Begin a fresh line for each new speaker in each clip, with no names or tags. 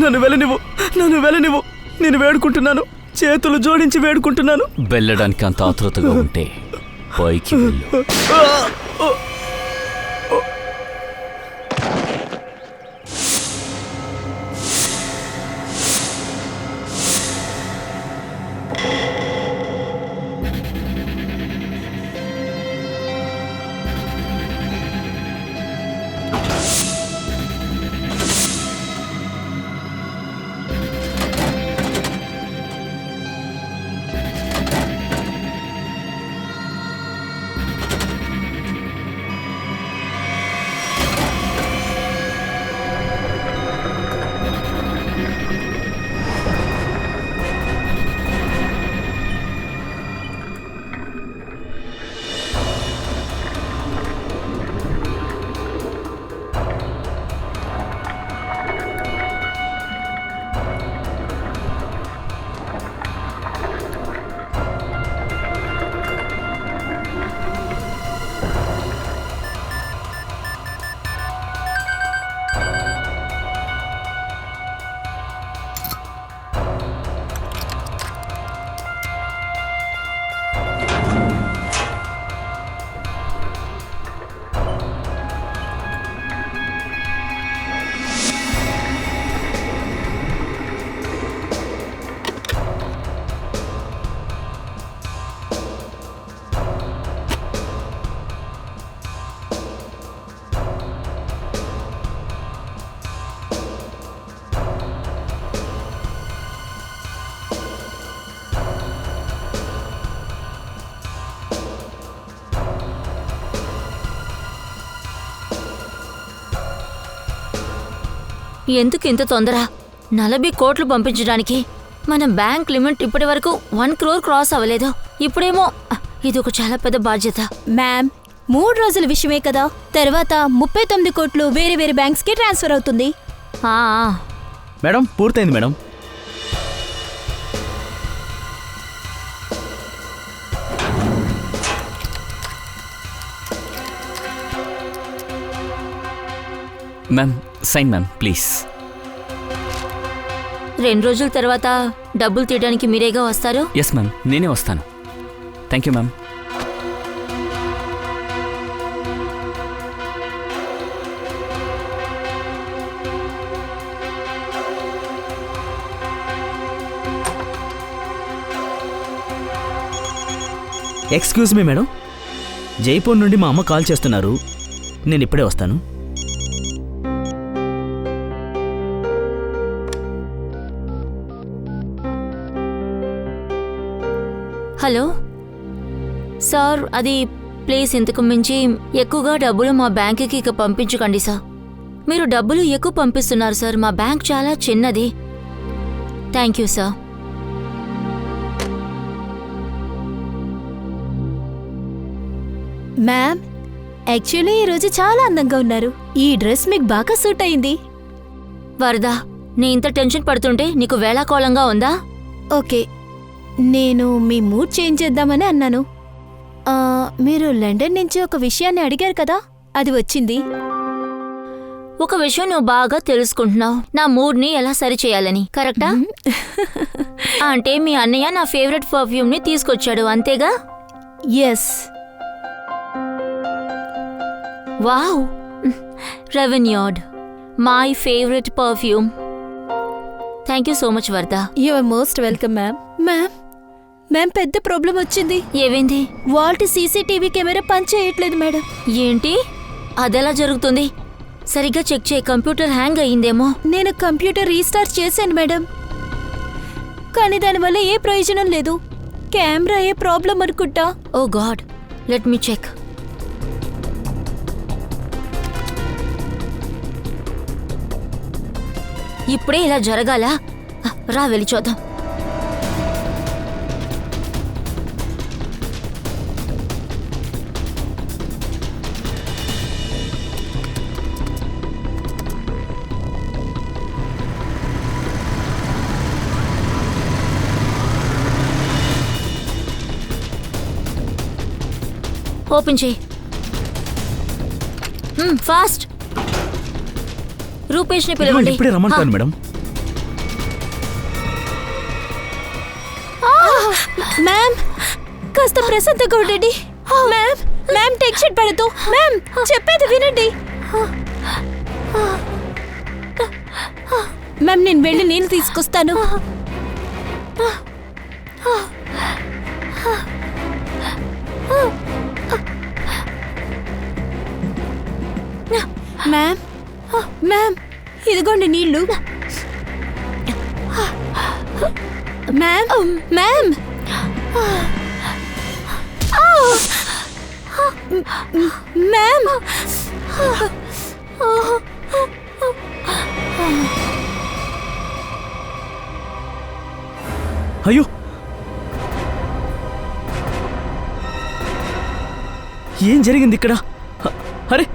నన్ను వెళ్ళనివ్వు, నేను వేడుకుంటున్నాను, చేతులు జోడించి వేడుకుంటున్నాను.
వెళ్ళడానికి అంత ఆతృతగా ఉంటే పైకి వెళ్ళు.
ఎందుకు ఇంత తొందర? 40 కోట్లు పంపించడానికి మన బ్యాంక్ లిమిట్ ఇప్పటి వరకు 1 crore క్రాస్ అవ్వలేదు. ఇప్పుడేమో ఇది ఒక చాలా పెద్ద బాధ్యత.
మ్యామ్, 3 రోజుల విషయమే కదా, తర్వాత 39 కోట్లు వేరే వేరే బ్యాంక్స్ కి ట్రాన్స్ఫర్ అవుతుంది.
మేడం, పూర్తయింది madam.
Ma'am, sign ma'am please.
2 రోజుల తర్వాత డబ్బులు తీయడానికి మీరేగా వస్తారు?
ఎస్ మ్యామ్, నేనే వస్తాను. Thank you ma'am.
Excuse me madam, Jaipur నుండి మా అమ్మ కాల్ చేస్తున్నారు, నేను ఇప్పుడే వస్తాను.
హలో సార్, అది ప్లీజ్ ఇంతకు మించి ఎక్కువగా డబ్బులు మా బ్యాంకుకి ఇక పంపించకండి సార్. మీరు డబ్బులు ఎక్కువ పంపిస్తున్నారు సార్, మా బ్యాంక్ చాలా చిన్నది. Thank you sir.
Ma'am, actually ఈరోజు చాలా అందంగా ఉన్నారు. ఈ డ్రెస్ మీకు బాగా సూట్ అయింది.
వరదా, నీ ఇంత టెన్షన్ పడుతుంటే నీకు వేళాకోళంగా ఉందా?
ఓకే, నేను మీ మూడ్ చేంజ్ చేద్దామని అన్నాను. మీరు లండన్ నుంచి ఒక విషయాన్ని అడిగారు కదా, అది వచ్చింది.
ఒక విషయం నువ్వు బాగా తెలుసుకుంటున్నావు, నా మూడ్ని ఎలా సరిచేయాలని. కరెక్టా? అంటే మీ అన్నయ్య నా ఫేవరెట్ పర్ఫ్యూమ్ని తీసుకొచ్చాడు, అంతేగా?
ఎస్.
వావ్, రెవెన్యూడ్, my favourite perfume. Thank you so much Varada.
You are most welcome ma'am. Ma'am, పెద్ద ప్రాబ్లం వచ్చింది.
ఏమైంది?
వాల్ట్ సీసీటీవీ కెమెరా పని చేయట్లేదు మేడం.
ఏంటి? అదెలా జరుగుతుంది? సరిగ్గా చెక్ చేయి, కంప్యూటర్ హ్యాంగ్ అయ్యిందేమో.
నేను కంప్యూటర్ రీస్టార్ట్ చేశాను మేడం, కానీ దానివల్ల ఏ ప్రయోజనం లేదు. కెమెరా ఏ ప్రాబ్లం అనుకుంటా.
ఓ గాడ్, లెట్ మీ చెక్. ఇప్పుడే ఇలా జరగాల? రా వెళ్ళి చూద్దాం. ఓపెన్ చేయి, ఫాస్ట్. రూపేష్ని
ఇదిగోండి,
పిలవండి.
ఇప్పుడే రమ్మంటాను మేడం.
మ్యామ్ కాస్త ప్రశాంతంగా ఉండండి. మ్యామ్ మ్యామ్ టెన్షన్ పడద్దు. మ్యామ్ చెప్పేది వినండి. మ్యామ్ నేను వెళ్ళి నీళ్ళు తీసుకొస్తాను. మ్యామ్ మ్యామ్ ఇదిగోండి నీళ్ళు. మ్యామ్ మ్యామ్ మ్యామ్
అయ్యో, ఏం జరిగింది ఇక్కడ? అరే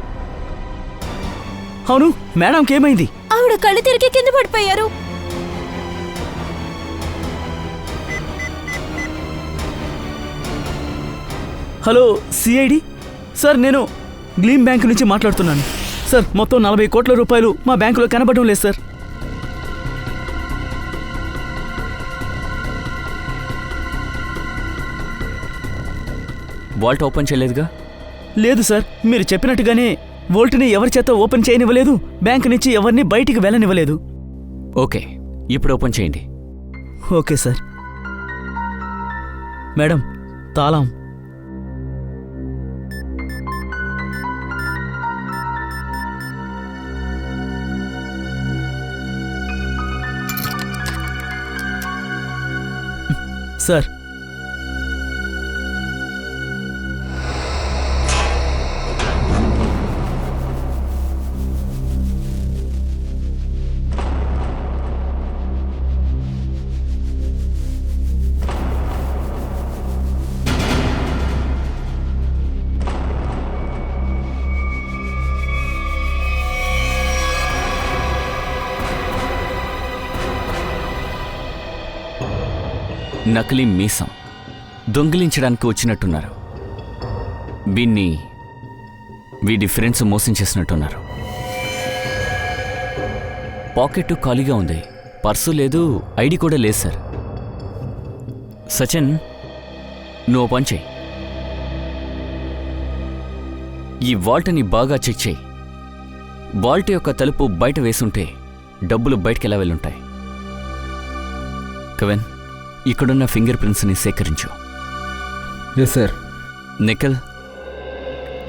అవును, మేడంకి ఏమైంది?
ఆవిడ కళ్ళు తిరిగి కింద పడిపోయారు.
హలో సిఐడి సార్, నేను గ్లీమ్ బ్యాంక్ నుంచి మాట్లాడుతున్నాను సార్. మొత్తం 40 కోట్ల రూపాయలు మా బ్యాంకులో కనబడడం లేదు సార్.
Walt open చేయలేదుగా?
లేదు సార్, మీరు చెప్పినట్టుగానే వోల్ట్ని ఎవరి చేత ఓపెన్ చేయనివ్వలేదు, బ్యాంకు నుంచి ఎవరిని బయటికి వెళ్ళనివ్వలేదు.
ఓకే, ఇప్పుడు ఓపెన్ చేయండి.
Okay sir. మేడం తాళం. సార్
నకిలీ మీసం దొంగిలించడానికి వచ్చినట్టున్నారు. వీడి ఫ్రెండ్స్ మోసం చేసినట్టున్నారు. పాకెట్ ఖాళీగా ఉంది, పర్సు లేదు, ఐడి కూడా లేదు సార్. సచిన్, నువ్వు పని చెయ్యి, ఈ వాల్ట్ని బాగా చెక్ చేయి. వాల్ట్ యొక్క తలుపు బయట వేసుంటే డబ్బులు బయటకెలా వెళ్ళుంటాయి. కవెన్, ఇక్కడున్న ఫింగర్ ప్రింట్స్ని సేకరించు.
Yes sir.
నిఖిల్,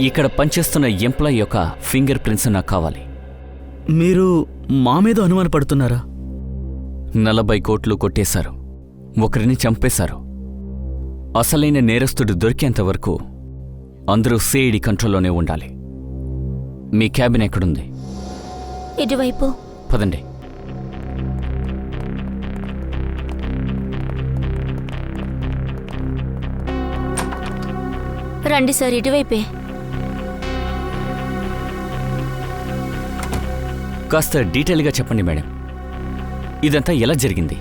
ఇక్కడ పనిచేస్తున్న ఎంప్లాయ్ యొక్క ఫింగర్ ప్రింట్స్ నాకు కావాలి.
మీరు మా మీద అనుమానపడుతున్నారా?
40 కోట్లు కొట్టేశారు, ఒకరిని చంపేశారు. అసలైన నేరస్తుడు దొరికేంత వరకు అందరూ సిఐడి కంట్రోల్లోనే ఉండాలి. మీ క్యాబిన్ ఎక్కడుంది?
ఇటువైపు.
పదండి.
రండి సార్, ఇటువైపే.
కాస్త డీటెయిల్గా చెప్పండి మేడం, ఇదంతా ఎలా జరిగింది?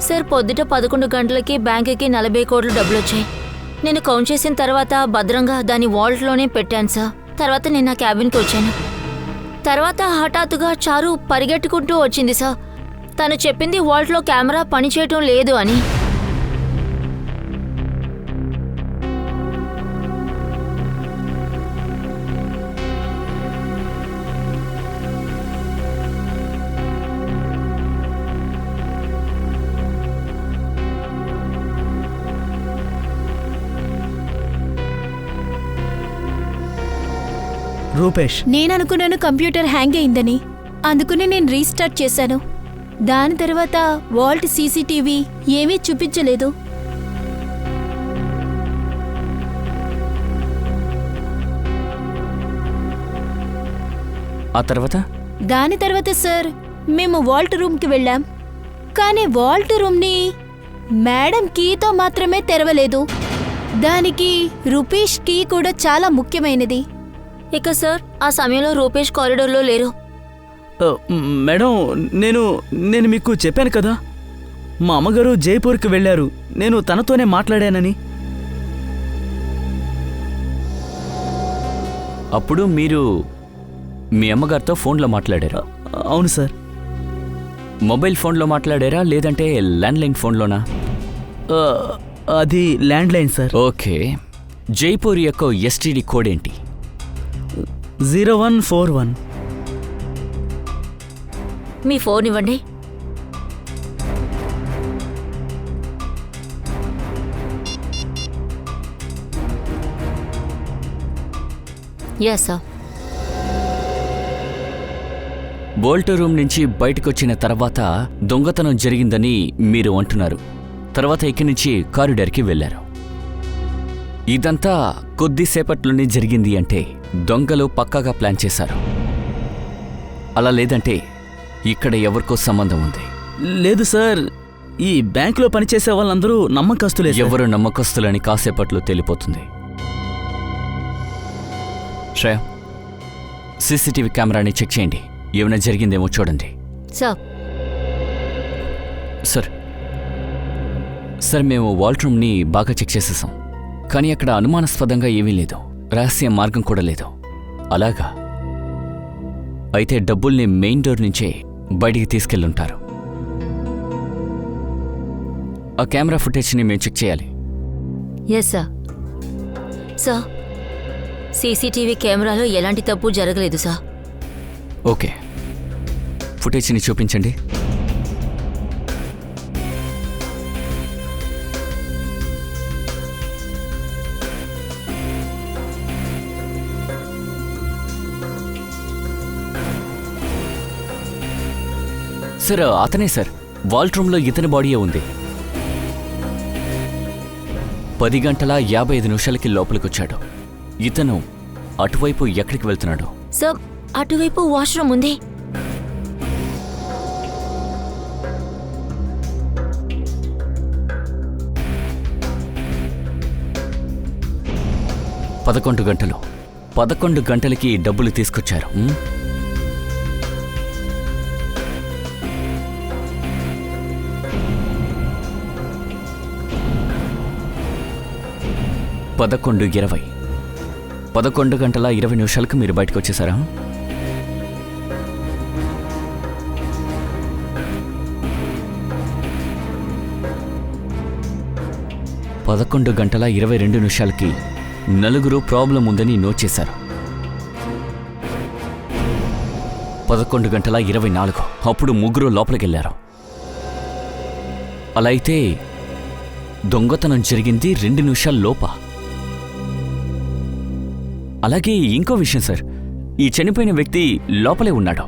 సార్, పొద్దుట 11 గంటలకి బ్యాంకుకి 40 కోట్లు డబ్బులొచ్చాయి. నేను కౌంట్ చేసిన తర్వాత భద్రంగా దాని వాల్ట్లోనే పెట్టాను సార్. తర్వాత నేను నా క్యాబిన్కి వచ్చాను. తర్వాత హఠాత్తుగా చారు పరిగెట్టుకుంటూ వచ్చింది సార్. తను చెప్పింది వాల్ట్లో కెమెరా పనిచేయటం లేదు అని.
రూపేష్,
నేననుకున్నాను కంప్యూటర్ హ్యాంగ్ అయిందని, అందుకని నేను రీస్టార్ట్ చేశాను. దాని తర్వాత వాల్ట్ సీసీటీవీ ఏమీ చూపించలేదు.
ఆ తర్వాత?
దాని తర్వాత సార్, మేము వాల్ట్ రూమ్కి వెళ్ళాం. కానీ వాల్ట్ రూమ్ని మేడం కీతో మాత్రమే తెరవలేదు. దానికి రూపేష్ కీ కూడా చాలా ముఖ్యమైనది.
ఇక సార్, ఆ సమయంలో రూపేష్ కారిడోర్లో లేరు.
మేడం, నేను మీకు చెప్పాను కదా, మా అమ్మగారు జైపూర్కి వెళ్ళారు, నేను తనతోనే మాట్లాడానని.
అప్పుడు మీరు మీ అమ్మగారితో ఫోన్లో మాట్లాడారు?
అవును సార్.
మొబైల్ ఫోన్లో మాట్లాడారా లేదంటే ల్యాండ్లైన్ ఫోన్లోనా?
ఆ, అది ల్యాండ్లైన్ సార్.
ఓకే. జైపూర్ యొక్క ఎస్టీడీ కోడ్ ఏంటి?
0141.
మీ ఫోన్ ఇవ్వండి. Yes sir.
వోల్ట్ రూమ్ నుంచి బయటకొచ్చిన తర్వాత దొంగతనం జరిగిందని మీరు అంటున్నారు. తర్వాత ఇక్కడి నుంచి కారిడార్కి వెళ్లారు. ఇదంతా కొద్దిసేపట్లోనే జరిగింది అంటే దొంగలు పక్కాగా ప్లాన్ చేశారు. అలా లేదంటే ఇక్కడ ఎవరికో సంబంధం ఉంది.
లేదు సార్, ఈ బ్యాంకులో పనిచేసే వాళ్ళందరూ నమ్మకస్తులే సార్.
ఎవరు నమ్మకస్తులని కాసేపట్లో తెలిపోతుంది. శ్రేయ, సీసీటీవీ కెమెరాని చెక్ చేయండి. ఏమైనా జరిగిందేమో చూడండి.
సార్.
సార్ సార్ మేము వాల్ట్ రూమ్ని బాగా చెక్ చేసేసాం. కానీ అక్కడ అనుమానాస్పదంగా ఏమీ లేదు. రహస్య మార్గం కూడా లేదు. అలాగా అయితే డబ్బుల్ని మెయిన్ డోర్ నుంచే బయటికి తీసుకెళ్ళుంటారు. ఆ కెమెరా ఫుటేజ్ని మేము చెక్ చేయాలి.
Yes sir. సార్, సీసీటీవీ కెమెరాలో ఎలాంటి తప్పు జరగలేదు సార్.
ఓకే, ఫుటేజ్ని చూపించండి. సార్ అతనే సార్. వాల్ట్ రూమ్లో ఇతని బాడీయే ఉంది. 10:55 లోపలికొచ్చాడు. ఇతను అటువైపు ఎక్కడికి వెళ్తున్నాడు?
సార్, అటువైపు వాష్రూమ్ ఉంది.
గంటలు 11 గంటలకి డబ్బులు తీసుకొచ్చారు. 11:20 11:20 మీరు బయటకు వచ్చేసారా? (11:22) నలుగురు ప్రాబ్లం ఉందని నోట్ చేశారు. 11:24 అప్పుడు ముగ్గురు లోపలికెళ్లారు. అలా అయితే దొంగతనం జరిగింది 2 నిమిషాల లోప. అలాగే ఇంకో విషయం సార్, ఈ చనిపోయిన వ్యక్తి లోపలే ఉన్నాడు.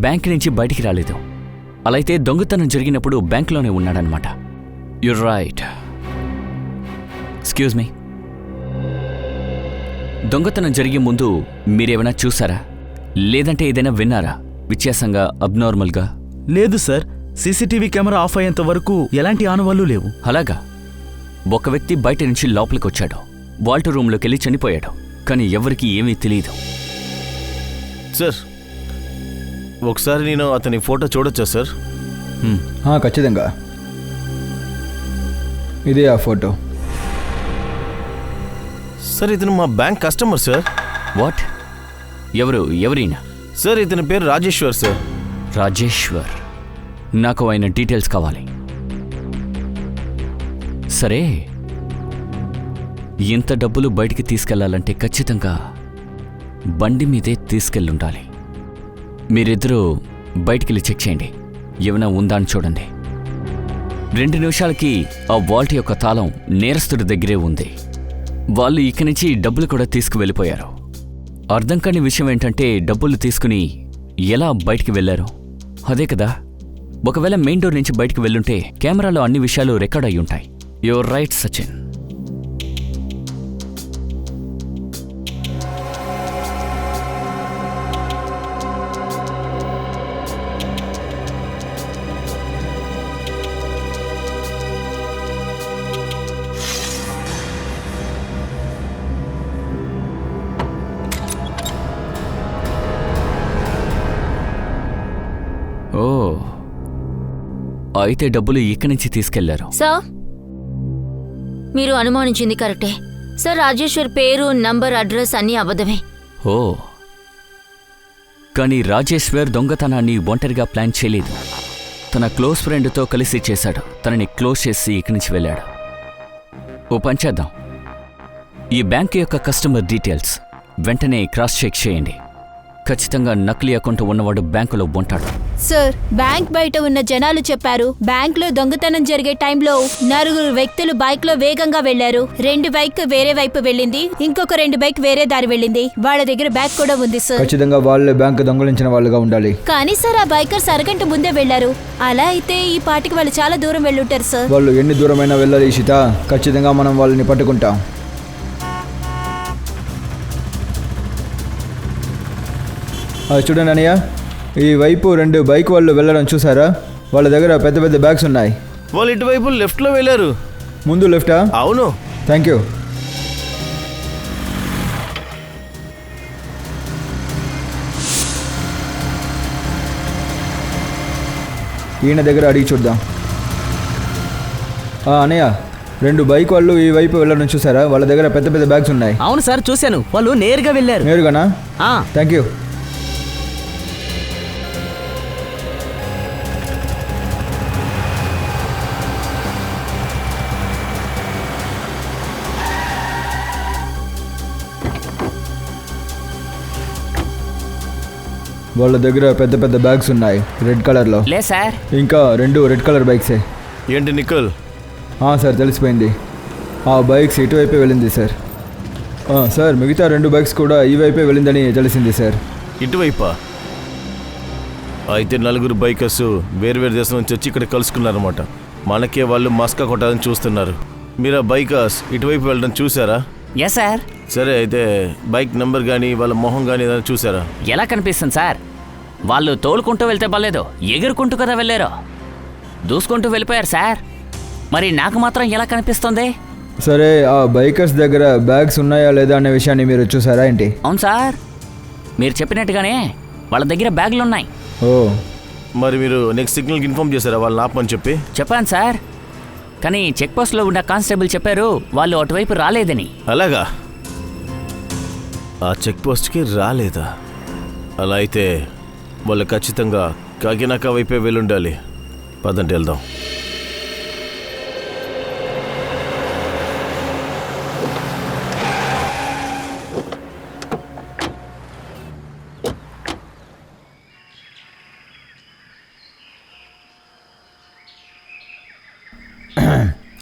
బ్యాంక్ నుంచి బయటికి రాలేదు. అలా అయితే దొంగతనం జరిగినప్పుడు బ్యాంకులోనే ఉన్నాడనమాట. You're right. ఎక్స్క్యూజ్ మీ, దొంగతనం జరిగే ముందు మీరేమైనా చూసారా? లేదంటే ఏదైనా విన్నారా వ్యత్యాసంగా, అబ్నార్మల్గా?
లేదు సార్, సీసీటీవీ కెమెరా ఆఫ్ అయ్యేంత వరకు ఎలాంటి ఆనవాళ్లు లేవు.
అలాగా? ఒక వ్యక్తి బయట నుంచి లోపలికొచ్చాడు. వాల్ట్ రూమ్లోకి వెళ్ళి చనిపోయాడు. కానీ ఎవరికీ ఏమీ తెలియదు.
సార్, ఒకసారి నేను అతని ఫోటో చూడొచ్చా సార్?
ఖచ్చితంగా. ఇదే ఆ ఫోటో.
సార్, ఇతను మా బ్యాంక్ కస్టమర్ సార్.
వాట్? ఎవరైనా?
సార్, ఇతని పేరు రాజేశ్వర్ సార్.
రాజేశ్వర్? నాకు ఆయన డీటెయిల్స్ కావాలి. సరే, ఇంత డబ్బులు బయటికి తీసుకెళ్లాలంటే ఖచ్చితంగా బండి మీదే తీసుకెళ్ళుండాలి. మీరిద్దరూ బయటికెళ్ళి చెక్ చేయండి. ఏమైనా ఉందా అని చూడండి. 2 నిమిషాలకి ఆ వాల్ట్ యొక్క తాళం నేరస్తుడి దగ్గరే ఉంది. వాళ్ళు ఇక్కడి నుంచి డబ్బులు కూడా తీసుకువెళ్ళిపోయారు. అర్థం కాని విషయం ఏంటంటే డబ్బులు తీసుకుని ఎలా బయటికి వెళ్లారు? అదే కదా. ఒకవేళ మెయిన్ డోర్ నుంచి బయటికి వెళ్ళుంటే కెమెరాలో అన్ని విషయాలు రికార్డ్ అయి ఉంటాయి. Your right Sachin. ఓ, అయితే డబ్బులు ఇక్కడి నుంచి తీసుకెళ్లారు.
సార్, మీరు అనుమానించింది కరెక్టే సార్. రాజేశ్వర్ పేరు, నంబర్, అడ్రస్ అన్నీ అబద్ధమే.
ఓ, కానీ రాజేశ్వర్ దొంగతనాన్ని ఒంటరిగా ప్లాన్ చేయలేదు. తన క్లోజ్ ఫ్రెండ్తో కలిసి చేశాడు. తనని క్లోజ్ చేసి ఇక్కడి నుంచి వెళ్ళాడు. ఓ పని చేద్దాం, ఈ బ్యాంక్ యొక్క కస్టమర్ డీటెయిల్స్ వెంటనే క్రాస్ చెక్ చేయండి. ఖచ్చితంగా నకిలీ అకౌంట్ ఉన్నవాడు బ్యాంకులో ఉంటాడు.
సార్, బ్యాంక్ బయట ఉన్న జనాలు చెప్పారు బ్యాంక్ లో దొంగతనం జరిగే టైంలో 4 వ్యక్తులు బైక్ లో వేగంగా వెళ్లారు. 2 బైక్ వేరే వైపు వెళ్ళింది, ఇంకొక 2 బైక్ వేరే దారి వెళ్ళింది. వాళ్ళ దగ్గర బ్యాగ్ కూడా ఉంది సార్.
ఖచ్చితంగా వాళ్ళే బ్యాంక్ దొంగలించిన వాళ్ళుగా ఉండాలి.
కానీ సార్, ఆ బైకర్స్ అరగంట ముందే వెళ్లారు. అలా అయితే ఈ పాటికి వాళ్ళు చాలా దూరం వెళ్ళుంటారు సార్.
వాళ్ళు ఎన్ని దూరమైనా వెళ్ళాలి ఈషిత. ఖచ్చితంగా మనం వాళ్ళని పట్టుకుంటాం. చూడండి అన్నయ్య, ఈ వైపు 2 బైక్ వాళ్ళు వెళ్ళడం చూసారా? వాళ్ళ దగ్గర పెద్ద పెద్ద బ్యాగ్స్ ఉన్నాయి.
వాళ్ళు ఇటువైపు లెఫ్ట్లో వెళ్ళారు.
ముందు లెఫ్టా?
అవును.
Thank you. ఈయన దగ్గర అడిగి చూద్దాం. అన్నయ్య, 2 బైక్ వాళ్ళు ఈ వైపు వెళ్ళడం చూసారా? వాళ్ళ దగ్గర పెద్ద పెద్ద బ్యాగ్స్ ఉన్నాయి.
అవును సార్, చూశాను. వాళ్ళు నేరుగా వెళ్ళారు.
నేరుగానా? Thank you. వాళ్ళ దగ్గర పెద్ద పెద్ద బ్యాగ్స్ ఉన్నాయి రెడ్ కలర్లో.
లే సార్,
ఇంకా 2 రెడ్ కలర్ బైక్సే.
ఏంటి నిఖిల్?
సార్, తెలిసిపోయింది. ఆ బైక్స్ ఇటువైపే వెళ్ళింది సార్. సార్, మిగతా 2 బైక్స్ కూడా ఈ వైపే వెళ్ళిందని తెలిసింది సార్.
ఇటువైపా? అయితే 4 బైకర్స్ వేరు దేశం నుంచి వచ్చి ఇక్కడ కలుసుకున్నారన్నమాట. మనకే వాళ్ళు మస్కా కొట్టాలని చూస్తున్నారు. మీరు ఆ బైకర్స్ ఇటువైపు వెళ్ళడం చూసారా?
Yes sir.
సరే, అయితే బైక్ నెంబర్ కానీ వాళ్ళ మొహం కానీ ఏదైనా చూసారా?
ఎలా కనిపిస్తుంది సార్? వాళ్ళు తోలుకుంటూ వెళ్తే పర్లేదు, ఎగురుకుంటూ కదా వెళ్ళారు. దూసుకుంటూ వెళ్ళిపోయారు సార్. మరి నాకు మాత్రం ఎలా కనిపిస్తుంది?
సరే, ఆ బైకర్స్ దగ్గర బ్యాగ్స్ ఉన్నాయా లేదా అనే విషయాన్ని మీరు చూసారా ఏంటి?
అవును సార్, మీరు చెప్పినట్టుగానే వాళ్ళ దగ్గర బ్యాగులు ఉన్నాయి.
ఓ,
మరి మీరు నెక్స్ట్ సిగ్నల్కి ఇన్ఫార్మ్ చేశారా వాళ్ళని ఆపమని చెప్పి?
చెప్పాను సార్, కానీ చెక్ పోస్ట్లో ఉన్న కానిస్టేబుల్ చెప్పారు వాళ్ళు అటువైపు రాలేదని.
అలాగా? ఆ చెక్ పోస్ట్కి రాలేదా? అలా అయితే వాళ్ళు ఖచ్చితంగా కాకినాక వైపే వెళ్ళుండాలి. పదండి వెళ్దాం.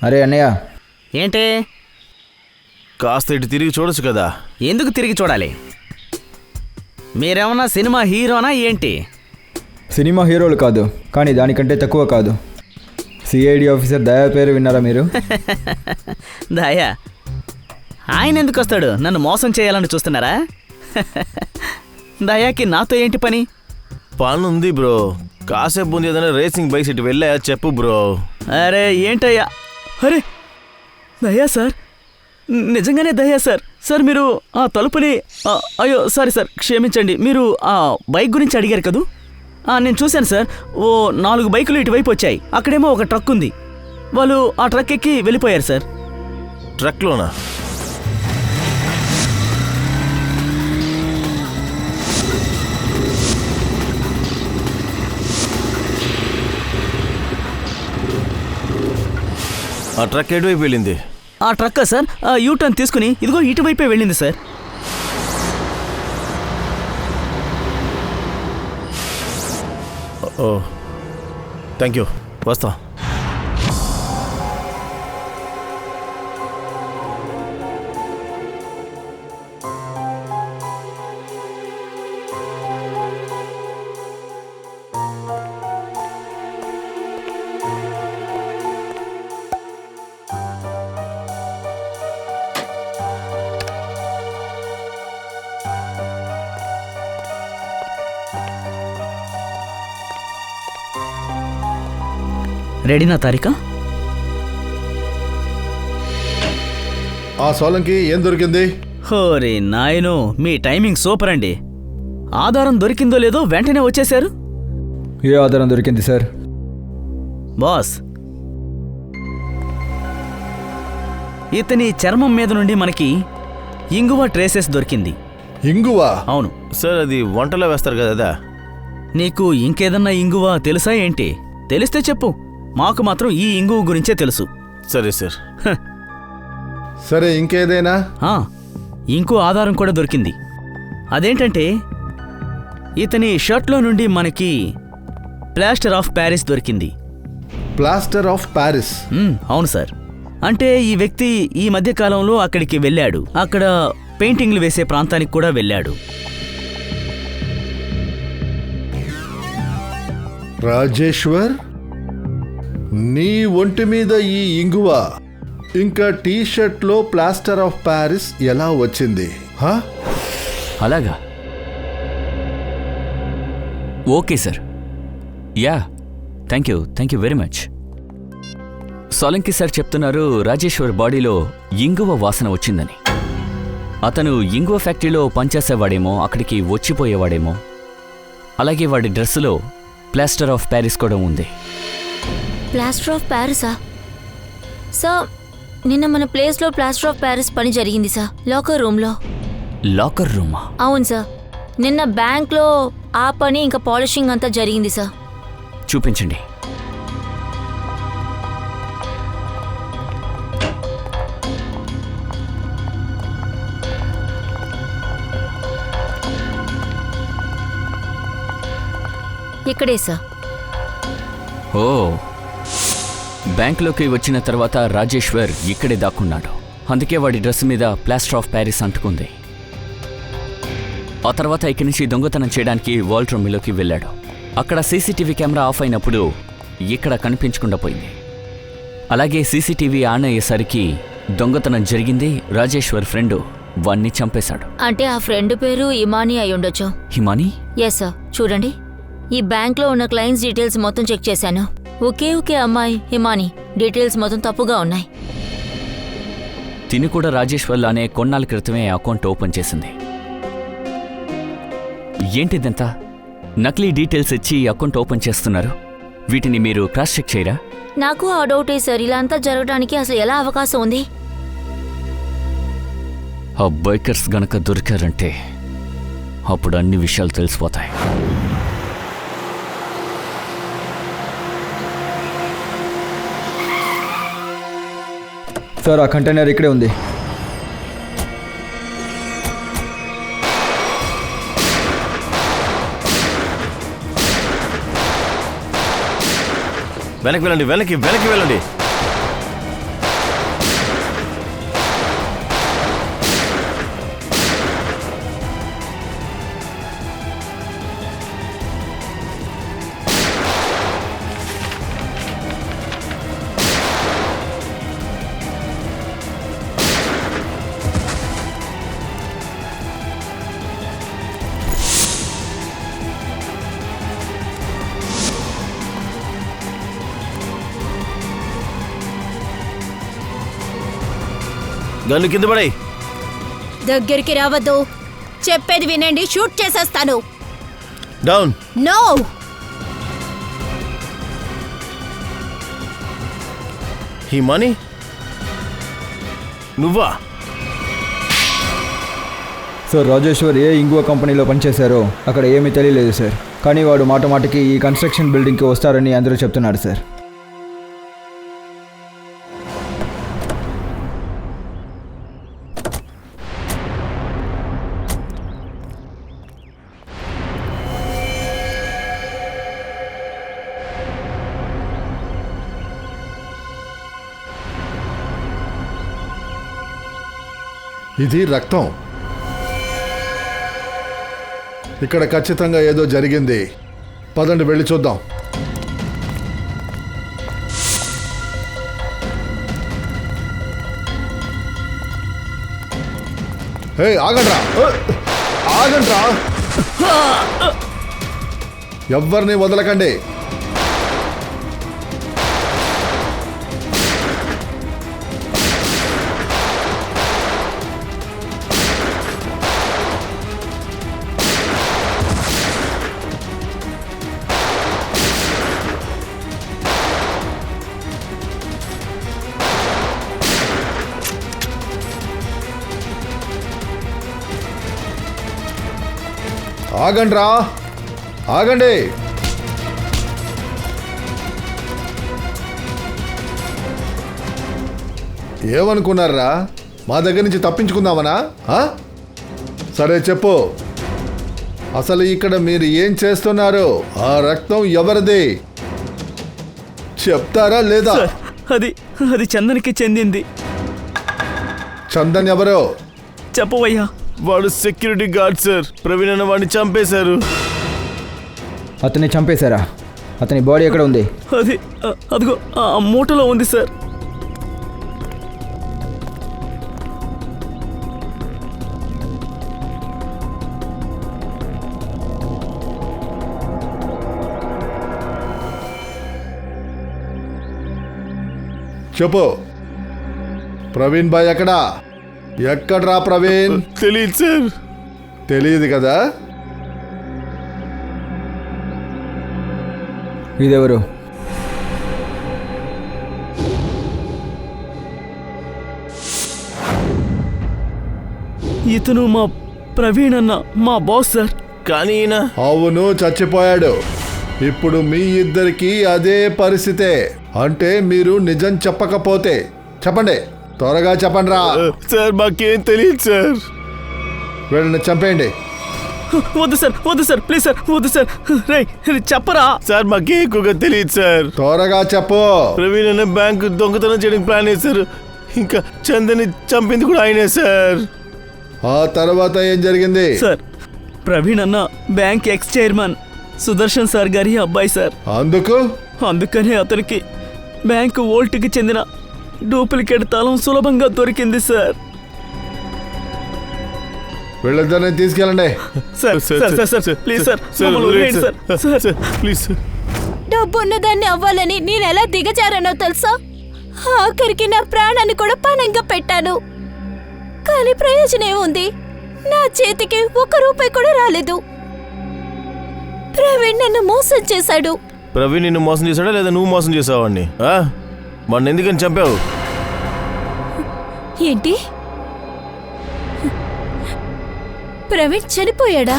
అరే అన్నయ్య,
ఏంటి?
కాస్త ఇటు తిరిగి చూడొచ్చు కదా.
ఎందుకు తిరిగి చూడాలి? మీరేమన్నా సినిమా హీరోనా ఏంటి?
సినిమా హీరోలు కాదు, కానీ దానికంటే తక్కువ కాదు. సిఐడి ఆఫీసర్ దయా పేరు విన్నారా మీరు?
దయా? ఆయన ఎందుకు వస్తాడు? నన్ను మోసం చేయాలని చూస్తున్నారా? దయాకి నాతో ఏంటి పని?
పనుంది బ్రో. కాసేపు ముందు ఏదైనా రేసింగ్ బైక్స్ ఇటు వెళ్ళా చెప్పు బ్రో.
అరే ఏంటయ్యా? అరే దయా సార్, నిజంగానే దయా సార్. సార్, మీరు ఆ తలుపుని అయ్యో సారీ సార్, క్షమించండి. మీరు ఆ బైక్ గురించి అడిగారు కదూ? నేను చూశాను సార్. ఓ 4 బైకులు ఇటువైపు వచ్చాయి. అక్కడేమో ఒక ట్రక్ ఉంది. వాళ్ళు ఆ ట్రక్ ఎక్కి వెళ్ళిపోయారు సార్.
ట్రక్లోనా? ఆ ట్రక్ ఎటువైపు వెళ్ళింది?
ఆ ట్రక్ సార్ యూటర్న్ తీసుకుని ఇదిగో ఇటువైపే వెళ్ళింది సార్.
Oh, thank you. వస్తా.
రెడీనా తారిక?
ఆ సోలంకి ఏం దొరికింది?
హోరే నాయనో, మీ టైమింగ్ సూపర్ అండి. ఆధారం దొరికిందో లేదో వెంటనే వచ్చేశారు.
ఏ ఆధారం దొరికింది సార్?
బాస్, ఇతని చర్మం మీద నుండి మనకి ఇంగువ ట్రేసెస్ దొరికింది.
ఇంగువా?
అవును.
సార్ అది వంటలో వేస్తారు కదా అదా?
నీకు ఇంకేదన్నా ఇంగువ తెలుసా ఏంటి? తెలిస్తే చెప్పు. మాకు మాత్రం ఈ ఇంగువ గురించే తెలుసు.
సరే సార్.
సరే, ఇంకేదైనా?
ఆ, ఇంకో ఆధారం కూడా దొరికింది. అదేంటంటే ఇతని షర్ట్లో నుండి మనకి ప్లాస్టర్ ఆఫ్ ప్యారిస్ దొరికింది.
Plaster of Paris?
అవును సార్. అంటే ఈ వ్యక్తి ఈ మధ్య కాలంలో అక్కడికి వెళ్ళాడు. అక్కడ పెయింటింగ్లు వేసే ప్రాంతానికి కూడా వెళ్ళాడు.
రాజేశ్వర్, నీ ఒంటి మీద ఈ ఇంగువ ఇంకా టీషర్ట్లో ప్లాస్టర్ ఆఫ్ ప్యారిస్ ఎలా వచ్చింది? హా?
అలాగా? Okay sir. Yeah, thank you very much. Solanki sir చెప్తున్నారు రాజేశ్వర్ బాడీలో ఇంగువ వాసన వచ్చిందని. అతను ఇంగువ ఫ్యాక్టరీలో పనిచేసేవాడేమో, అక్కడికి వచ్చిపోయేవాడేమో. అలాగే వాడి డ్రెస్సులో ప్లాస్టర్ ఆఫ్ ప్యారిస్ కూడా ఉంది.
Plaster of ప్యారిసా? సార్, నిన్న మన ప్లేస్లో ప్లాస్టర్ ఆఫ్ ప్యారిస్ పని జరిగింది సార్, లాకర్ రూమ్లో.
లాకర్ రూమా?
అవును సార్. నిన్న బ్యాంక్లో ఆ పని ఇంకా పాలిషింగ్ అంతా జరిగింది సార్.
చూపించండి.
ఇక్కడే సార్.
ఓ, బ్యాంకులోకి వచ్చిన తర్వాత రాజేశ్వర్ ఇక్కడే దాక్కున్నాడు. అందుకే వాడి డ్రెస్ మీద ప్లాస్టర్ ఆఫ్ ప్యారిస్ అంటుకుంది. ఆ తర్వాత ఇక్కడి నుంచి దొంగతనం చేయడానికి వాల్ట్ రూమ్లోకి వెళ్ళాడు. అక్కడ సీసీటీవీ కెమెరా ఆఫ్ అయినప్పుడు ఇక్కడ కనిపించకుండా పోయింది. అలాగే సీసీటీవీ ఆన్ అయ్యేసరికి దొంగతనం జరిగింది. రాజేశ్వర్ ఫ్రెండు వాణ్ణి చంపేశాడు.
అంటే ఆ ఫ్రెండ్ పేరు ఇమానీ అయి ఉండొచ్చు.
హిమానీ?
Yes sir. చూడండి, ఈ బ్యాంక్లో ఉన్న క్లయింట్స్ డీటెయిల్స్ మొత్తం చెక్ చేశాను. ఒకే అమ్మాయి హిమానీ డీటెయిల్స్ మొత్తం తప్పుగా ఉన్నాయి.
తిని కూడా రాజేశ్వర్ లానే కొన్నాళ్ళ క్రితమే అకౌంట్ ఓపెన్ చేసింది. ఏంటిదంతా? నకిలీ డీటెయిల్స్ ఇచ్చి అకౌంట్ ఓపెన్ చేస్తున్నారు. వీటిని మీరు క్రాస్ చెక్ చేయరా?
నాకు ఆ డౌటే సార్. ఇలా అంతా జరగడానికి అసలు ఎలా అవకాశం ఉంది?
ఆ బైకర్స్ గనక దొరికారంటే అప్పుడు అన్ని విషయాలు తెలిసిపోతాయి.
సార్, ఆ కంటైనర్ ఇక్కడే ఉంది.
వెనక్కి వెళ్ళండి, వెనక్కి వెళ్ళండి. గన్ను కింద పడాయి.
దగ్గరికి రావద్దు. చెప్పేది వినండి, షూట్ చేసేస్తాను.
డౌన్.
నో.
హిమానీ, నువ్వా?
సార్, రాజేశ్వర్ ఏ ఇంగువ కంపెనీలో పనిచేశారో అక్కడ ఏమీ తెలియలేదు సార్. కానీ వాడు మాటమాటికి ఈ కన్స్ట్రక్షన్ బిల్డింగ్కి వస్తారని అందరూ చెప్తున్నారు సార్.
ఇది రక్తం. ఇక్కడ ఖచ్చితంగా ఏదో జరిగింది. పదండి, వెళ్ళి చూద్దాం. హే, ఆగండ్రా, ఆగండ్రా, ఎవ్వరిని వదలకండి. ఆగండి రా, ఆగండి. ఏమనుకున్నారా, మా దగ్గర నుంచి తప్పించుకుందామనా? సరే చెప్పు, అసలు ఇక్కడ మీరు ఏం చేస్తున్నారు? ఆ రక్తం ఎవరిది చెప్తారా లేదా?
సార్ అది అది చందన్కి చెందింది.
చందన్ ఎవరో?
చెప్పవయ్యా.
వాడు సెక్యూరిటీ గార్డ్ సార్. ప్రవీణ్ అన్న వాడిని చంపేశారు.
అతన్ని చంపేశారా? అతని బాడీ ఎక్కడ ఉంది?
అది అదిగో ఆ మూటలో ఉంది సార్.
చెప్పు, ప్రవీణ్ బాయ్ ఎక్కడా? ఎక్కడ్రా ప్రవీణ్?
తెలియదు సార్.
తెలియదు కదా?
ఇదెవరు?
ఇతను మా ప్రవీణ్ అన్న, మా బాస్ సార్.
కానీ ఈయన
అవును, చచ్చిపోయాడు. ఇప్పుడు మీ ఇద్దరికి అదే పరిస్థితే. అంటే మీరు నిజం చెప్పకపోతే చెప్పండి, త్వరగా చెప్పండి రా.
సార్ మాకేం తెలియదు సార్.
వీళ్ళని చంపేయండి.
వద్దు సార్, వద్దు సార్, ప్లీజ్ సార్, వద్దు సార్. రే చెప్పరా.
సార్ మాకే ఎక్కువగా తెలియదు సార్.
త్వరగా చెప్పు.
ప్రవీణ్ అన్న బ్యాంకు దొంగతనం చేయడానికి ప్లాన్ వేశారు. ఇంకా చందని చంపింది కూడా ఆయనే సార్.
ఆ తర్వాత ఏం జరిగింది?
సార్ ప్రవీణ్ అన్న bank X chairman Sudarshan sir గారి అబ్బాయి సార్. అందుకనే అతనికి బ్యాంకు వోల్ట్కి చెందిన డూప్లికేట్ తాళం సులభంగా దొరికింది సార్.
వీళ్ళిద్దరిని తీసుకెళ్ళండి.
Sir sir sir please sir, మమ్మల్ని వదిలేయండి సార్. Sir
please sir.
డబ్బున్నదాన్ని అవ్వాలని నేనెలా దిగజారానో తెలుసా? ఆఖరికి నా ప్రాణాన్ని కూడా పణంగా పెట్టాను. కానీ ప్రయోజనం ఏముంది? నా చేతికి 1 రూపాయి కూడా రాలేదు. ప్రవీణ్ నన్ను మోసం చేశాడు.
ప్రవీణ్ నిన్ను మోసం చేశాడా లేదా నువ్వు మోసం చేసావాడిని? వాడిని ఎందుకని చంపావు?
ఏంటి? ప్రవీణ్ చనిపోయాడా?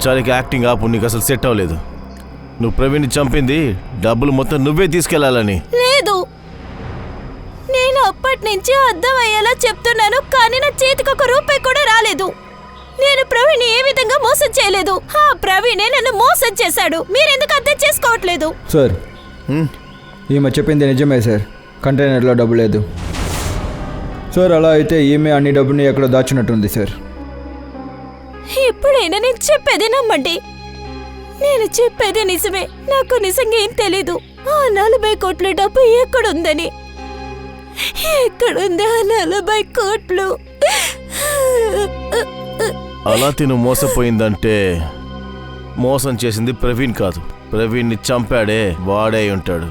చాలా యాక్టింగ్ ఆపు, నీకు అసలు సెట్ అవ్వలేదు. నువ్వు ప్రవీణ్ని చంపింది డబ్బులు మొత్తం నువ్వే తీసుకెళ్లాలని.
లేదు, నేను అప్పటి నుంచి అర్థమయ్యేలా చెప్తున్నాను, కానీ నా చేతికి 1 రూపాయి కూడా రాలేదు. నేను ప్రవీణ్ ఏ విధంగా మోసం చేయలేదు. ప్రవీణే నన్ను మోసం చేశాడు. మీరెందుకు అర్థం చేసుకోవట్లేదు?
సార్ ఈమె చెప్పింది నిజమే సార్. కంటైనర్లో డబ్బు లేదు సార్. అలా అయితే ఈమె అన్ని డబ్బుని ఎక్కడ దాచినట్టుంది సార్.
ఎప్పుడైనా నేను చెప్పేది నమ్మండి. నేను చెప్పేది నిజమే. నాకు నిజంగా ఏం తెలీదు ఆ 40 కోట్ల డబ్బు ఎక్కడుందని. ఎక్కడుంది ఆ 40 కోట్లు?
అలా తిను మోసపోయిందంటే మోసం చేసింది ప్రవీణ్ కాదు, ప్రవీణ్ని చంపాడే వాడే ఉంటాడు.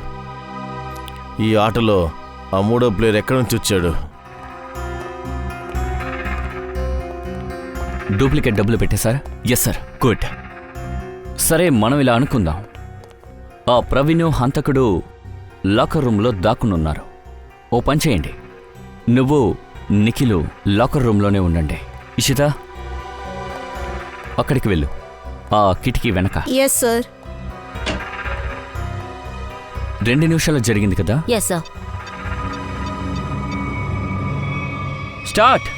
ఈ ఆటలో ఆ 3వ ప్లేయర్ ఎక్కడి నుంచి వచ్చాడు?
డూప్లికేట్ డబ్బులు పెట్టేశారా? Yes sir. గుడ్. సరే మనం ఇలా అనుకుందాం, ఆ ప్రవీణ్ హంతకుడు లాకర్ రూమ్లో దాక్కునున్నారు. ఓ పని చేయండి, నువ్వు నిఖిలు లాకర్ రూమ్లోనే ఉండండి. ఇషిత అక్కడికి వెళ్ళు, ఆ కిటికీ వెనక.
Yes sir.
2 నిమిషాలు జరిగింది కదా?
Yes sir.
స్టార్ట్.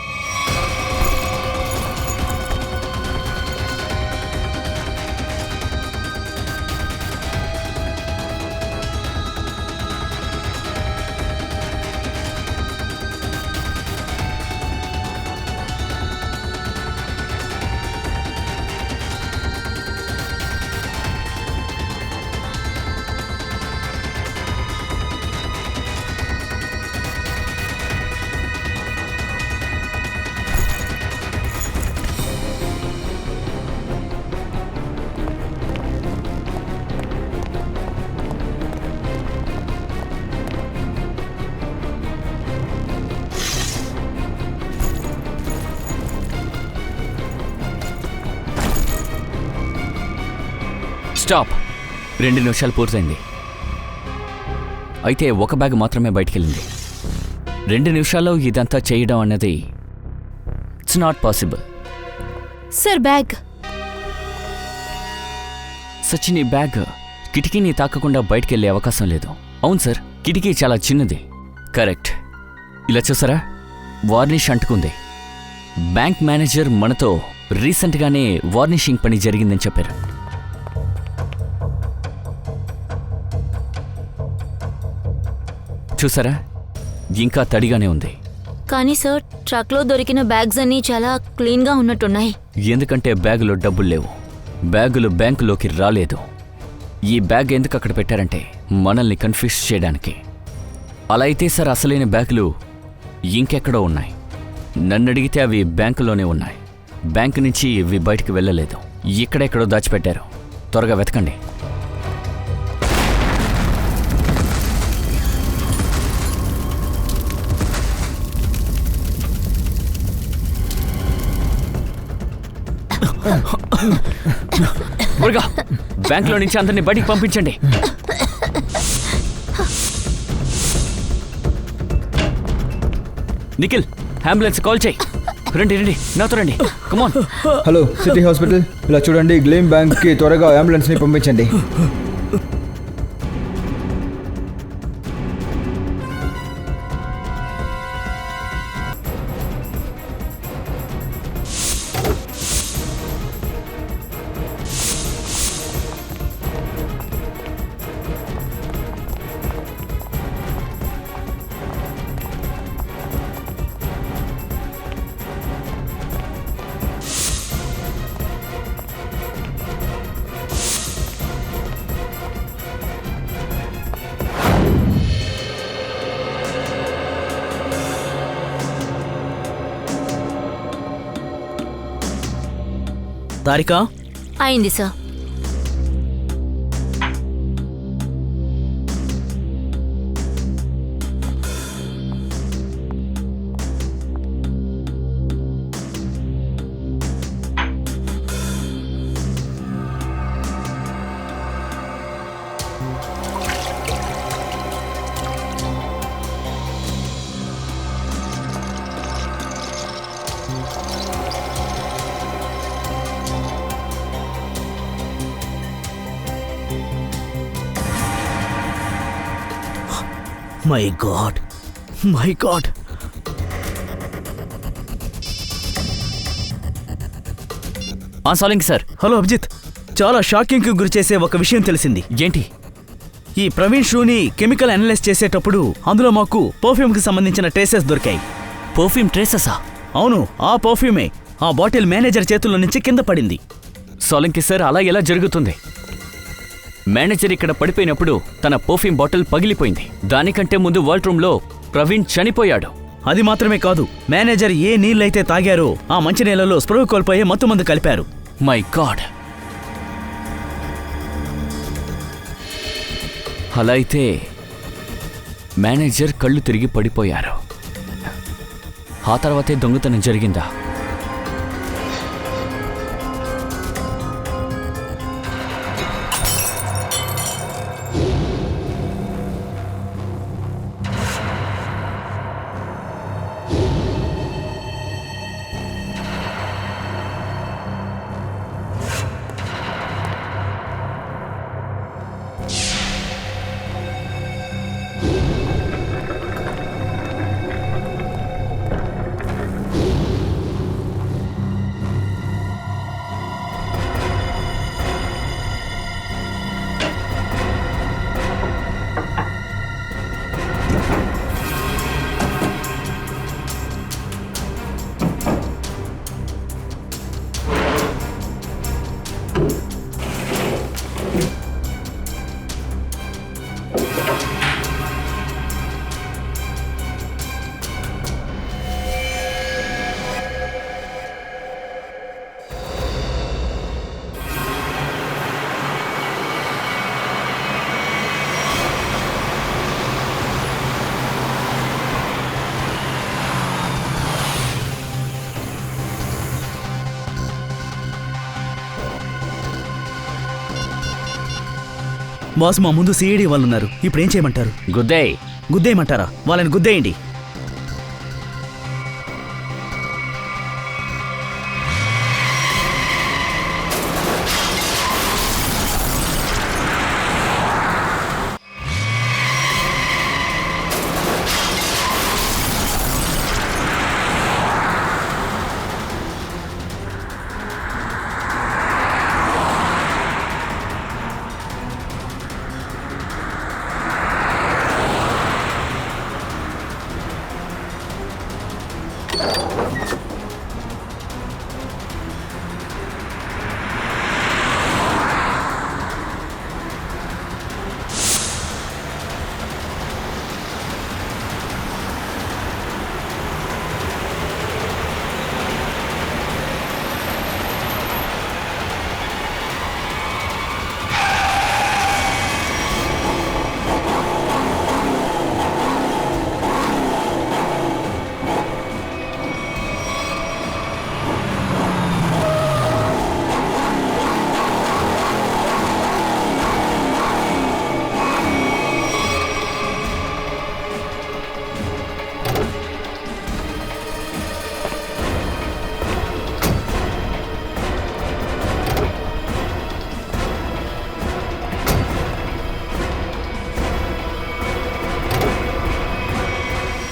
స్టాప్. 2 నిమిషాలు పూర్తయింది. అయితే ఒక బ్యాగ్ మాత్రమే బయటికెళ్ళింది. 2 నిమిషాల్లో ఇదంతా చేయడం అన్నది it's not possible.
Sir bag
Sachin, ఈ బ్యాగ్ కిటికీని తాకకుండా బయటికెళ్ళే అవకాశం లేదు. అవును సార్, కిటికీ చాలా చిన్నది. కరెక్ట్. ఇలా చూసారా, వార్నిష్ అంటుకుంది. బ్యాంక్ మేనేజర్ మనతో రీసెంట్గానే వార్నిషింగ్ పని జరిగిందని చెప్పారు. చూసారా, ఇంకా తడిగానే ఉంది.
కానీ సార్, ట్రక్లో దొరికిన బ్యాగ్స్ అన్నీ చాలా క్లీన్గా ఉన్నట్టున్నాయి.
ఎందుకంటే బ్యాగులో డబ్బులు లేవు. బ్యాగులు బ్యాంకులోకి రాలేదు. ఈ బ్యాగ్ ఎందుకు అక్కడ పెట్టారంటే మనల్ని కన్ఫ్యూజ్ చేయడానికి. అలా అయితే సార్, అసలైన బ్యాగులు ఇంకెక్కడో ఉన్నాయి. నన్నడిగితే అవి బ్యాంకులోనే ఉన్నాయి. బ్యాంకు నుంచి ఇవి బయటికి వెళ్ళలేదు. ఇక్కడెక్కడో దాచిపెట్టారు. త్వరగా వెతకండి. త్వరగా బ్యాంకులో నుంచి అందరినీ బయటికి పంపించండి. నిఖిల్, అంబులెన్స్ కాల్ చేయి. రండి రండి, నాతో రండి. కమాన్.
Hello, city hospital. ఇలా చూడండి, గ్లేమ్ బ్యాంక్కి త్వరగా అంబులెన్స్ని పంపించండి.
తారికా,
అయింది sir.
My god, my god.
సాలింగ్ సార్.
హలో అభిజిత్, చాలా షాకింగ్కి గురి చేసే ఒక విషయం తెలిసింది.
ఏంటి?
ఈ ప్రవీణ్ షూని కెమికల్ అనలైజ్ చేసేటప్పుడు అందులో మాకు పర్ఫ్యూమ్కి సంబంధించిన ట్రేసెస్ దొరికాయి.
పర్ఫ్యూమ్ ట్రేసెసా?
అవును, ఆ పర్ఫ్యూమే ఆ బాటిల్ మేనేజర్ చేతుల్లో నుంచి కింద పడింది.
సాలింగ్ సార్, అలా ఎలా జరుగుతుంది? మేనేజర్ ఇక్కడ పడిపోయినప్పుడు తన పర్ఫ్యూమ్ బాటిల్ పగిలిపోయింది. దానికంటే ముందు వాల్ట్ రూమ్లో ప్రవీణ్ చనిపోయాడు.
అది మాత్రమే కాదు, మేనేజర్ ఏ నీళ్ళైతే తాగారో ఆ మంచినీళ్లలో స్పృహ కోల్పోయే మత్తుమందు కలిపారు.
My God. అలా అయితే మేనేజర్ కళ్ళు తిరిగి పడిపోయారు. ఆ తర్వాతే దొంగతనం జరిగిందా?
బాస్, మా ముందు సిఐడి వాళ్ళు ఉన్నారు. ఇప్పుడు ఏం చేయమంటారు?
గుద్దేయ్.
గుద్దేయమంటారా? వాళ్ళని గుద్దేయండి.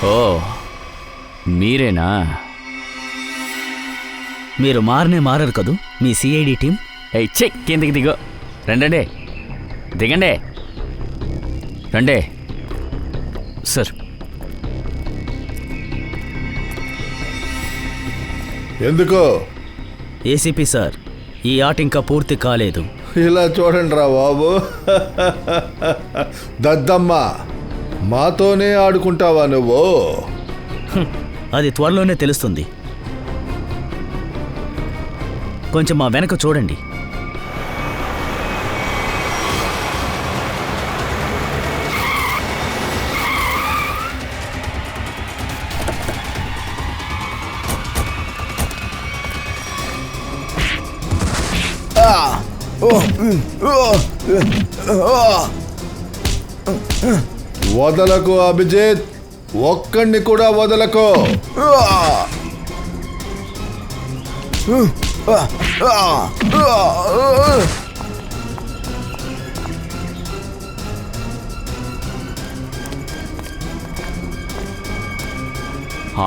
ఓ మీరేనా?
మీరు మారరు కదూ మీ సిఐడి టీం.
ఏయ్ చె కిందికి దిగో. రండి, దిగండి, రండి. సార్,
ఎందుకు?
ఏసీపీ సార్, ఈ ఆట ఇంకా పూర్తి కాలేదు.
ఇలా చూడండి రా బాబు. దద్దమ్మ, మాతోనే ఆడుకుంటావా నువ్వు?
అది త్వరలోనే తెలుస్తుంది. కొంచెం మా వెనక చూడండి.
వదలకు అభిజిత్, ఒక్కడిని కూడా వదలకు.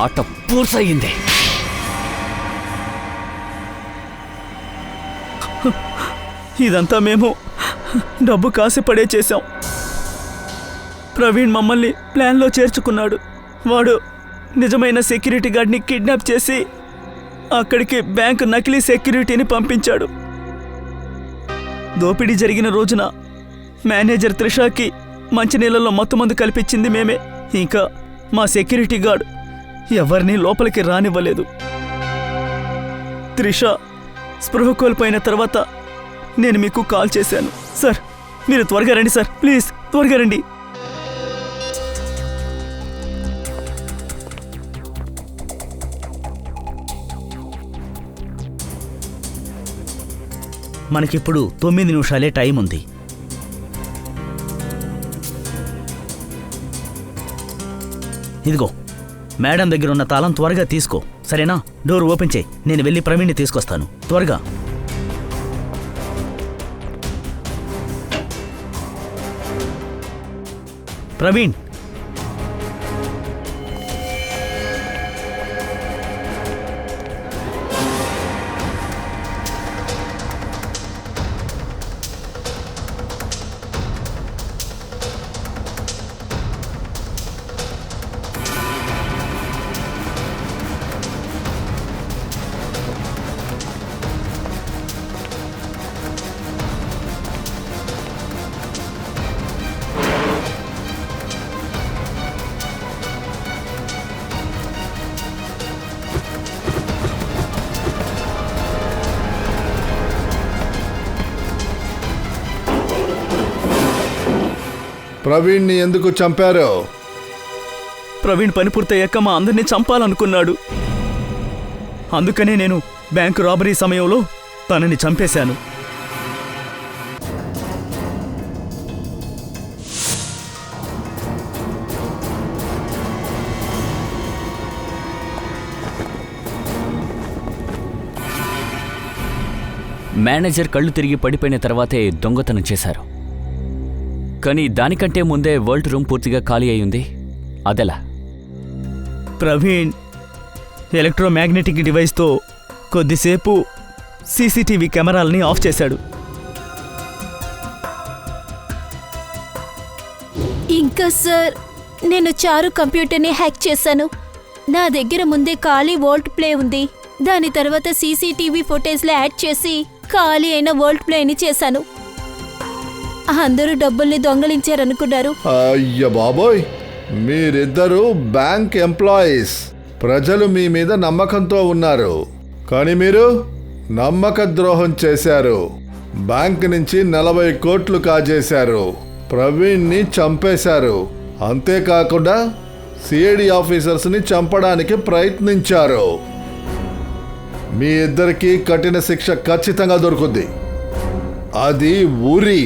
ఆట పూర్తయింది.
ఇదంతా మేము డబ్బు కాసిపడే చేశాం. ప్రవీణ్ మమ్మల్ని ప్లాన్లో చేర్చుకున్నాడు. వాడు నిజమైన సెక్యూరిటీ గార్డ్ని కిడ్నాప్ చేసి అక్కడికి బ్యాంకు నకిలీ సెక్యూరిటీని పంపించాడు. దోపిడీ జరిగిన రోజున మేనేజర్ త్రిషాకి మంచినీళ్ళలో మత్తుమందు కల్పించింది మేమే. ఇంకా మా సెక్యూరిటీ గార్డ్ ఎవరిని లోపలికి రానివ్వలేదు. త్రిష స్పృహ కోల్పోయిన తర్వాత నేను మీకు కాల్ చేశాను. సార్, మీరు త్వరగా రండి సార్, ప్లీజ్ త్వరగా రండి. మనకిప్పుడు 9 నిమిషాలే టైం ఉంది. ఇదిగో మేడం దగ్గర ఉన్న తాళం త్వరగా తీసుకో, సరేనా? డోర్ ఓపెన్ చేయి, నేను వెళ్ళి ప్రవీణ్ని తీసుకొస్తాను. త్వరగా. ప్రవీణ్,
ప్రవీణ్ని ఎందుకు చంపారు?
ప్రవీణ్ పని పూర్తయ్యాక మా అందరినీ చంపాలనుకున్నాడు. అందుకనే నేను బ్యాంకు రాబరీ సమయంలో తనని చంపేశాను.
మేనేజర్ కళ్ళు తిరిగి పడిపోయిన తర్వాతే దొంగతనం చేశారు. కానీ దానికంటే ముందే వరల్డ్ రూమ్ పూర్తిగా ఖాళీ అయ్యింది. అదెలా?
ప్రవీణ్ ఎలక్ట్రోమాగ్నెటిక్ డివైస్తో కొద్దిసేపు సీసీటీవీ కెమెరాలని ఆఫ్ చేశాడు.
ఇంకా సార్, నేను చారు కంప్యూటర్ని హ్యాక్ చేశాను. నా దగ్గర ముందే ఖాళీ వోల్ట్ ప్లే ఉంది. దాని తర్వాత సీసీటీవీ ఫుటేజ్లో యాడ్ చేసి ఖాళీ అయిన వోల్ట్ ప్లేని చేశాను. అందరూ డబ్బుల్ని దొంగలించారనుకున్నారు.
అయ్య బాబోయ్, మీరిద్దరూ బ్యాంక్ ఎంప్లాయీస్. ప్రజలు మీ మీద నమ్మకంతో ఉన్నారు, కానీ మీరు నమ్మక ద్రోహం చేశారు. బ్యాంక్ నుంచి 40 కోట్లు కాజేశారు. ప్రవీణ్ని చంపేశారు. అంతేకాకుండా సిఐడి ఆఫీసర్స్ని చంపడానికి ప్రయత్నించారు. మీ ఇద్దరికీ కఠిన శిక్ష ఖచ్చితంగా దొరుకుద్ది. అది ఉరి.